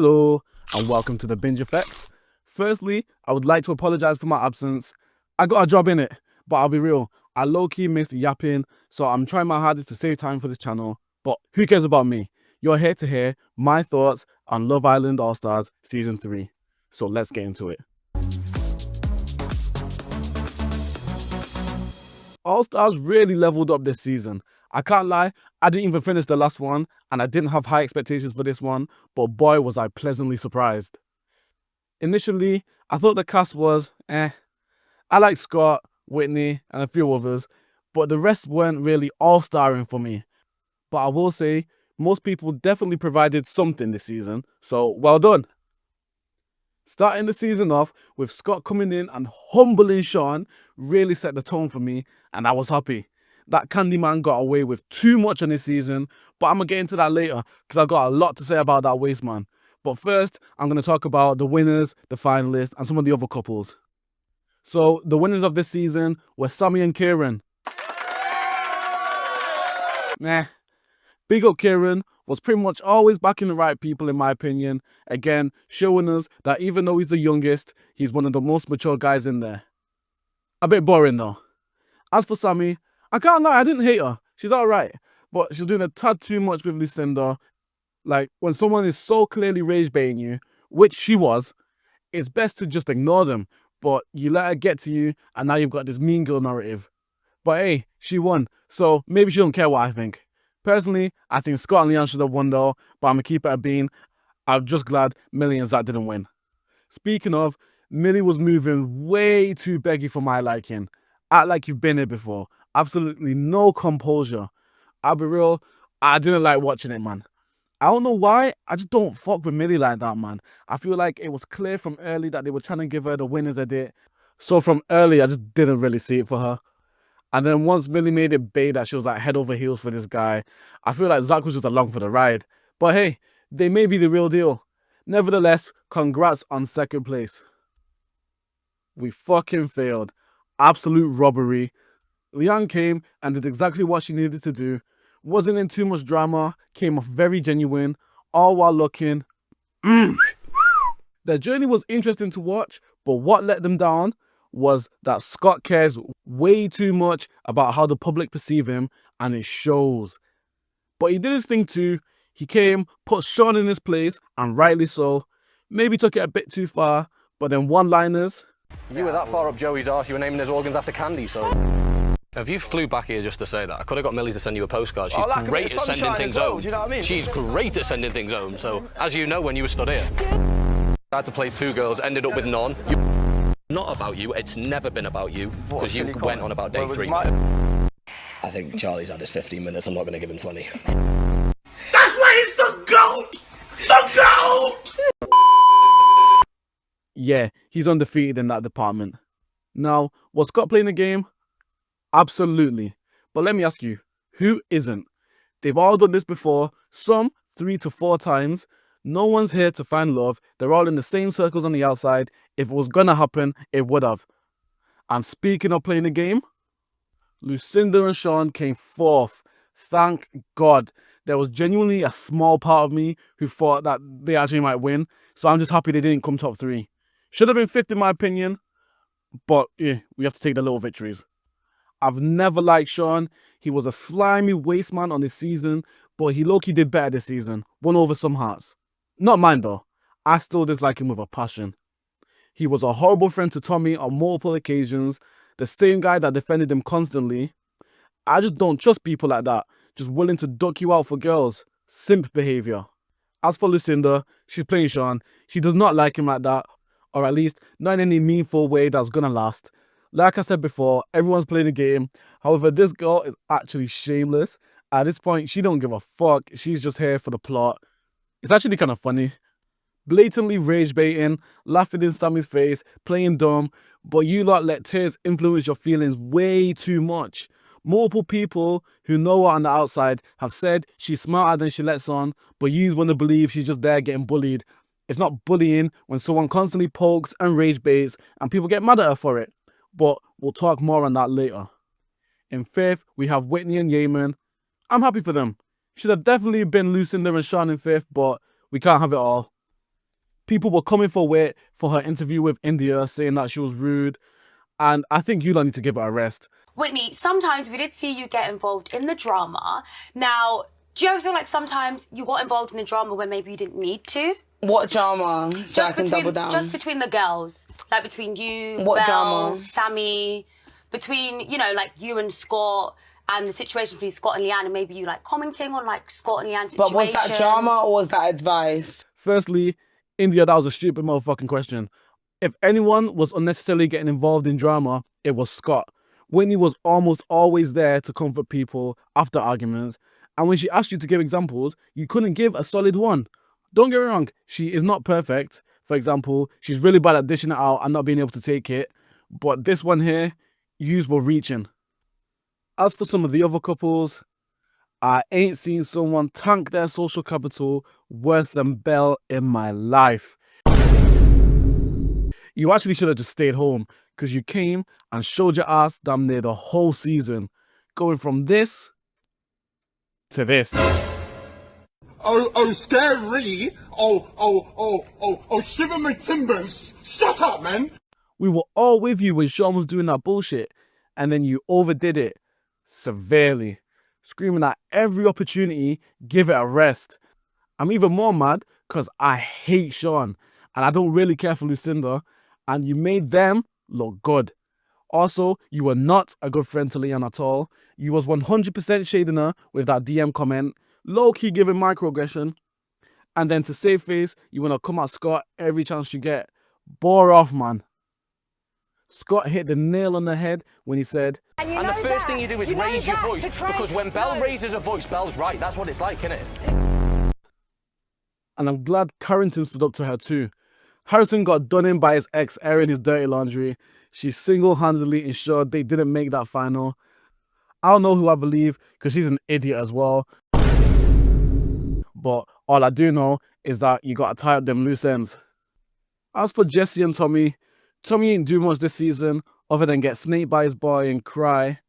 Hello, and welcome to the Binge Effect. Firstly, I would like to apologize for my absence. I got a job in it, but I'll be real, I low-key missed yapping, so I'm trying my hardest to save time for this channel. But who cares about me? You're here to hear my thoughts on Love Island All-Stars Season 3. So let's get into it. All-Stars really leveled up this season. I can't lie, I didn't even finish the last one, and I didn't have high expectations for this one, but boy was I pleasantly surprised. Initially, I thought the cast was I liked Scott, Whitney, and a few others, but the rest weren't really all-starring for me. But I will say, most people definitely provided something this season, so well done. Starting the season off with Scott coming in and humbling Sean really set the tone for me, and I was happy. That Candyman got away with too much on this season, but I'm going to get into that later because I've got a lot to say about that waste man. But first, I'm going to talk about the winners, the finalists, and some of the other couples. So, the winners of this season were Sammy and Kieran. Meh. Big up Kieran, was pretty much always backing the right people in my opinion. Again, showing us that even though he's the youngest, he's one of the most mature guys in there. A bit boring though. As for Sammy, I can't lie, I didn't hate her. She's alright, but she's doing a tad too much with Lucinda. Like, when someone is so clearly rage baiting you, which she was, it's best to just ignore them. But you let her get to you, and now you've got this mean girl narrative. But hey, she won, so maybe she don't care what I think. Personally, I think Scott and Leon should have won though, but I'm gonna keep it a bean. I'm just glad Millie and Zach didn't win. Speaking of, Millie was moving way too beggy for my liking. Act like you've been here before. Absolutely no composure. I'll be real, I didn't like watching it, man. I don't know why, I just don't fuck with Millie like that, man. I feel like it was clear from early that they were trying to give her the winner's edit. So from early, I just didn't really see it for her. And then once Millie made it bait that she was like head over heels for this guy, I feel like Zach was just along for the ride. But hey, they may be the real deal. Nevertheless, congrats on second place. We fucking failed. Absolute robbery. Leon came and did exactly what she needed to do. Wasn't in too much drama, came off very genuine, all while looking. Their journey was interesting to watch, but what let them down was that Scott cares way too much about how the public perceive him, and it shows. But he did his thing too. He came, put Sean in his place, and rightly so. Maybe took it a bit too far, but then one-liners. You were that far up Joey's arse, you were naming his organs after candy, so... If you flew back here just to say that, I could have got Millie to send you a postcard. She's great at sending things home. Do you know what I mean? She's great at sending things home, so, as you know when you were stood here. I had to play two girls, ended up with none. Not about you, it's never been about you, because you went on about day 3. I think Charlie's had his 15 minutes, I'm not going to give him 20. That's why he's the GOAT! The GOAT! Yeah, he's undefeated in that department. Now, was Scott playing the game? Absolutely. But let me ask you, who isn't? They've all done this before, some 3 to 4 times. No one's here to find love. They're all in the same circles on the outside. If it was gonna happen, it would have. And speaking of playing the game, Lucinda and Sean came fourth. Thank God. There was genuinely a small part of me who thought that they actually might win. So I'm just happy they didn't come top 3. Should have been 5th in my opinion. But yeah, we have to take the little victories. I've never liked Sean. He was a slimy waste man on this season, but he low-key did better this season. Won over some hearts. Not mine though. I still dislike him with a passion. He was a horrible friend to Tommy on multiple occasions. The same guy that defended him constantly. I just don't trust people like that. Just willing to duck you out for girls. Simp behavior. As for Lucinda, she's playing Sean. She does not like him like that. Or at least, not in any meaningful way that's gonna last. Like I said before, everyone's playing the game. However, this girl is actually shameless. At this point, she don't give a fuck. She's just here for the plot. It's actually kind of funny. Blatantly rage baiting, laughing in Sammy's face, playing dumb, but you lot let tears influence your feelings way too much. Multiple people who know her on the outside have said she's smarter than she lets on, but you want to believe she's just there getting bullied. It's not bullying when someone constantly pokes and rage baits and people get mad at her for it. But we'll talk more on that later. In 5th, we have Whitney and Yeaman. I'm happy for them. Should have definitely been Lucinda and Sean in 5th, but we can't have it all. People were coming for weight for her interview with India, saying that she was rude. And I think you need to give her a rest. Whitney, sometimes we did see you get involved in the drama. Now, do you ever feel like sometimes you got involved in the drama when maybe you didn't need to? What drama? So I can double down. Just between the girls. Like between you, what Belle, drama? Sammy, between, you know, like you and Scott, and the situation between Scott and Leanne, and maybe you like commenting on like Scott and Leanne's situation. But was that drama or was that advice? Firstly, India, that was a stupid motherfucking question. If anyone was unnecessarily getting involved in drama, it was Scott. Whitney was almost always there to comfort people after arguments. And when she asked you to give examples, you couldn't give a solid one. Don't get me wrong, she is not perfect. For example, she's really bad at dishing it out and not being able to take it. But this one here, yous were reaching. As for some of the other couples, I ain't seen someone tank their social capital worse than Belle in my life. You actually should have just stayed home because you came and showed your ass damn near the whole season. Going from this to this. Oh, scary. Oh, shiver my timbers. Shut up, man. We were all with you when Sean was doing that bullshit, and then you overdid it severely, screaming at every opportunity, give it a rest. I'm even more mad because I hate Sean, and I don't really care for Lucinda, and you made them look good. Also, you were not a good friend to Leanne at all. You was 100% shading her with that DM comment, low-key giving microaggression, and then to save face, you want to come at Scott every chance you get. Bore off, man. Scott hit the nail on the head when he said, And the first thing you do is raise your voice, because when Belle raises her voice, Belle's right. That's what it's like, isn't it? And I'm glad Carrington stood up to her too. Harrison got done in by his ex airing his dirty laundry. She single-handedly ensured they didn't make that final. I don't know who I believe, because she's an idiot as well. But all I do know is that you got to tie up them loose ends. As for Jesse and Tommy, Tommy ain't do much this season other than get snaked by his boy and cry.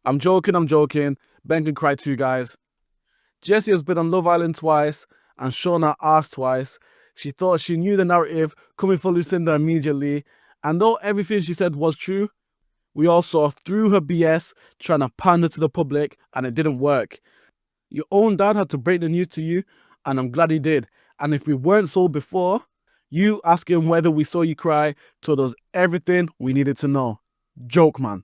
I'm joking. Ben can cry too, guys. Jessie has been on Love Island twice and Shauna asked twice. She thought she knew the narrative coming for Lucinda immediately, and though everything she said was true, we all saw through her BS trying to pander to the public, and it didn't work. Your own dad had to break the news to you, and I'm glad he did. And if we weren't sold before, you asking whether we saw you cry told us everything we needed to know. Joke, man.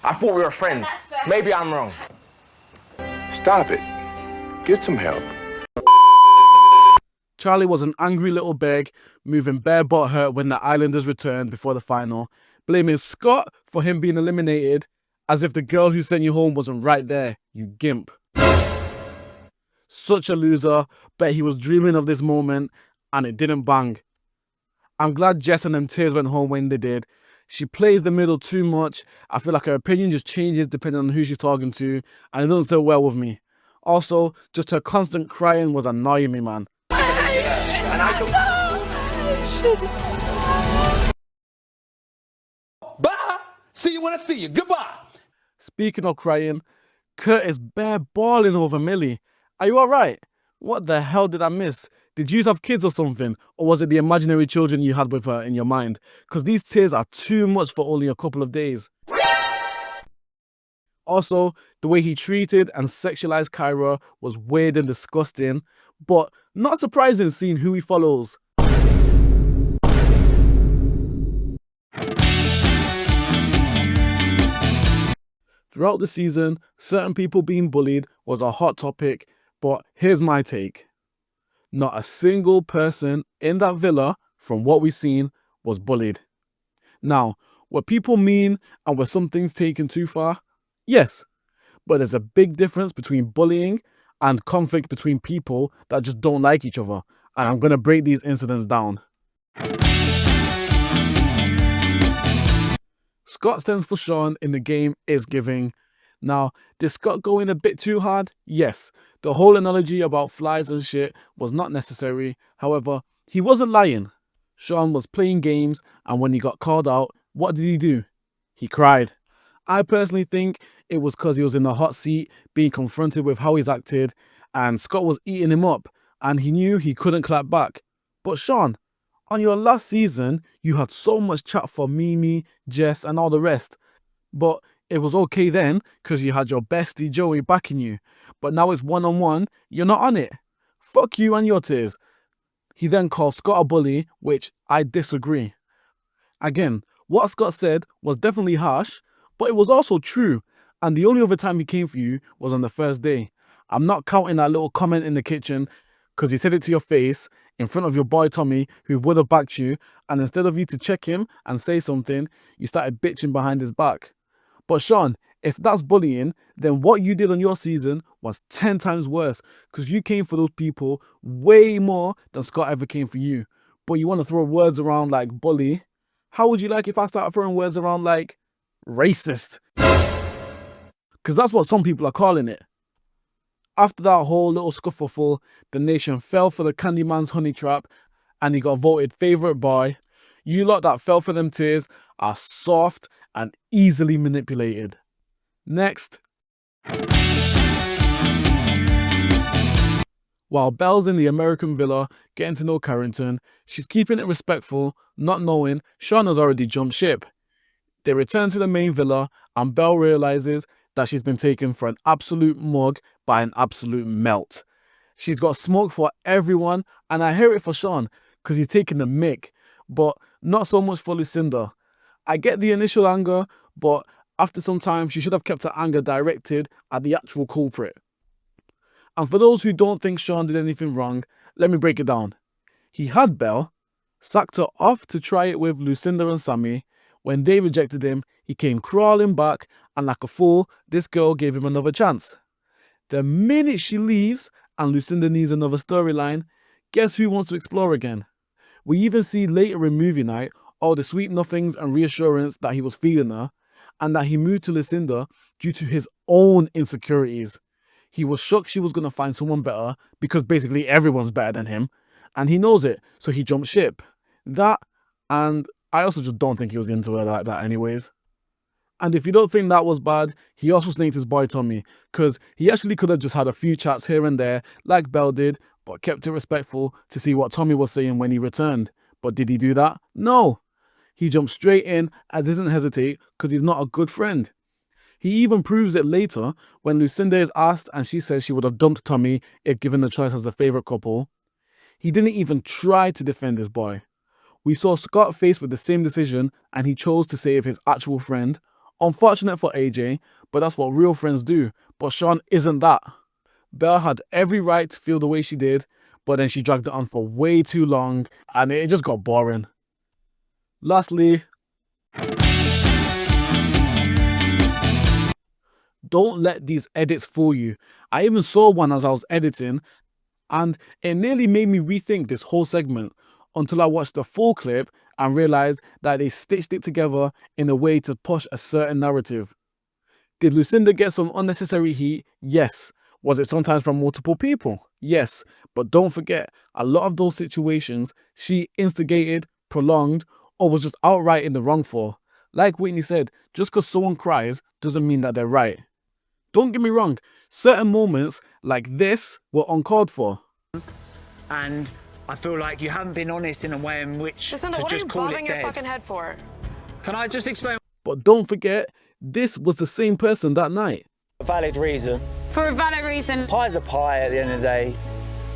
I thought we were friends. Maybe I'm wrong. Stop it. Get some help. Charlie was an angry little beg, moving bare butt hurt when the Islanders returned before the final, blaming Scott for him being eliminated, as if the girl who sent you home wasn't right there, you gimp. Such a loser, bet he was dreaming of this moment, and it didn't bang. I'm glad Jess and them tears went home when they did. She plays the middle too much. I feel like her opinion just changes depending on who she's talking to, and it doesn't sit well with me. Also, just her constant crying was annoying me, man. And I don't... Bye. See you when I see you. Goodbye. Speaking of crying, Kurt is bare bawling over Millie. Are you alright? What the hell did I miss? Did you have kids or something? Or was it the imaginary children you had with her in your mind? Because these tears are too much for only a couple of days. Also, the way he treated and sexualized Kyra was weird and disgusting, but not surprising seeing who he follows. Throughout the season, certain people being bullied was a hot topic, but here's my take. Not a single person in that villa, from what we've seen, was bullied. Now, were people mean and were some things taken too far? Yes, but there's a big difference between bullying and conflict between people that just don't like each other, and I'm going to break these incidents down. Scott's sense for Sean in the game is giving. Now, did Scott go in a bit too hard? Yes. The whole analogy about flies and shit was not necessary. However, he wasn't lying. Sean was playing games, and when he got called out, what did he do? He cried. I personally think it was because he was in the hot seat, being confronted with how he's acted, and Scott was eating him up, and he knew he couldn't clap back. But Sean, on your last season, you had so much chat for Mimi, Jess, and all the rest. But it was okay then, because you had your bestie Joey backing you. But now it's one-on-one, you're not on it. Fuck you and your tears. He then called Scott a bully, which I disagree. Again, what Scott said was definitely harsh, but it was also true, and the only other time he came for you was on the first day. I'm not counting that little comment in the kitchen, because he said it to your face, in front of your boy Tommy, who would have backed you, and instead of you to check him and say something, you started bitching behind his back. But Sean, if that's bullying, then what you did on your season was 10 times worse, because you came for those people way more than Scott ever came for you. But you want to throw words around like bully. How would you like if I started throwing words around like racist? Because that's what some people are calling it. After that whole little scuffle, the nation fell for the Candyman's honey trap and he got voted favourite boy. You lot that fell for them tears are soft and easily manipulated. Next. While Belle's in the American villa getting to know Carrington, she's keeping it respectful, not knowing Sean has already jumped ship. They return to the main villa and Belle realises that she's been taken for an absolute mug by an absolute melt. She's got smoke for everyone, and I hear it for Sean because he's taking the mick, but not so much for Lucinda. I get the initial anger, but after some time she should have kept her anger directed at the actual culprit. And for those who don't think Sean did anything wrong, let me break it down. He had Belle, sacked her off to try it with Lucinda and Sammy. When they rejected him, he came crawling back, and like a fool, this girl gave him another chance. The minute she leaves and Lucinda needs another storyline, guess who wants to explore again? We even see later in movie night all the sweet nothings and reassurance that he was feeling her, and that he moved to Lucinda due to his own insecurities. He was shocked she was going to find someone better, because basically everyone's better than him, and he knows it, so he jumped ship. That, and I also just don't think he was into her like that anyways. And if you don't think that was bad, he also snaked his boy Tommy, because he actually could have just had a few chats here and there, like Belle did, but kept it respectful to see what Tommy was saying when he returned. But did he do that? No. He jumped straight in and didn't hesitate because he's not a good friend. He even proves it later when Lucinda is asked and she says she would have dumped Tommy if given the choice as the favourite couple. He didn't even try to defend his boy. We saw Scott faced with the same decision and he chose to save his actual friend. Unfortunate for AJ, but that's what real friends do. But Sean isn't that. Belle had every right to feel the way she did, but then she dragged it on for way too long and it just got boring. Lastly, don't let these edits fool you. I even saw one as I was editing and it nearly made me rethink this whole segment until I watched the full clip and realised that they stitched it together in a way to push a certain narrative. Did Lucinda get some unnecessary heat? Yes. Was it sometimes from multiple people? Yes. But don't forget, a lot of those situations she instigated, prolonged, or was just outright in the wrong for. Like Whitney said, just because someone cries doesn't mean that they're right. Don't get me wrong, certain moments like this were uncalled for. And I feel like you haven't been honest in a way in which Lucinda, what are you bobbing your fucking head for? Can I just explain? But don't forget, this was the same person that night. A valid reason. For a valid reason. Pie's a pie at the end of the day.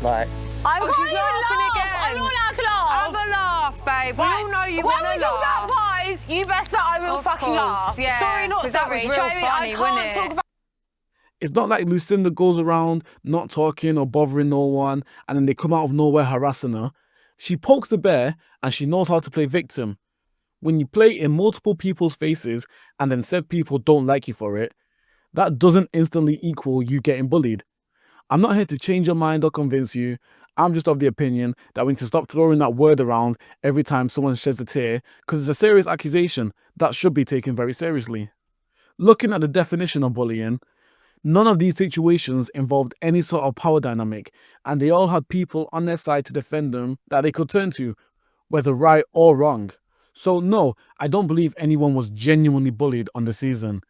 Like. Oh, she's laughing again. I'm not allowed to laugh. Have a laugh, babe. We all know you want to laugh. When we talk about pies, you best bet I will fucking laugh. Yeah. Sorry, not sorry. That was real funny, wasn't it? It's not like Lucinda goes around not talking or bothering no one and then they come out of nowhere harassing her. She pokes the bear and she knows how to play victim. When you play in multiple people's faces and then said people don't like you for it, that doesn't instantly equal you getting bullied. I'm not here to change your mind or convince you. I'm just of the opinion that we need to stop throwing that word around every time someone sheds a tear, because it's a serious accusation that should be taken very seriously. Looking at the definition of bullying, none of these situations involved any sort of power dynamic, and they all had people on their side to defend them that they could turn to, whether right or wrong. So no, I don't believe anyone was genuinely bullied on the season.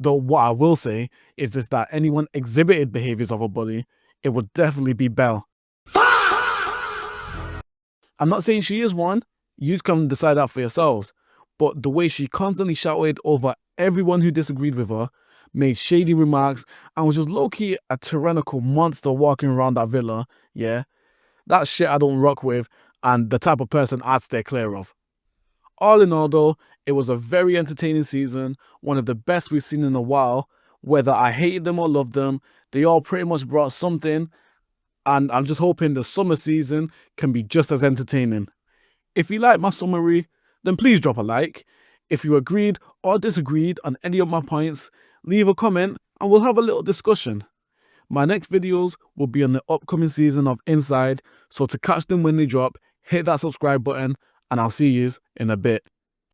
Though what I will say is if that anyone exhibited behaviours of a bully, it would definitely be Belle. I'm not saying she is one, you can decide that for yourselves, but the way she constantly shouted over everyone who disagreed with her, made shady remarks, and was just low-key a tyrannical monster walking around that villa, yeah, that shit I don't rock with and the type of person I'd stay clear of. All in all though, it was a very entertaining season, one of the best we've seen in a while. Whether I hated them or loved them, they all pretty much brought something, and I'm just hoping the summer season can be just as entertaining. If you like my summary, then please drop a like. If you agreed or disagreed on any of my points, leave a comment and we'll have a little discussion. My next videos will be on the upcoming season of Inside, so to catch them when they drop, hit that subscribe button and I'll see yous in a bit.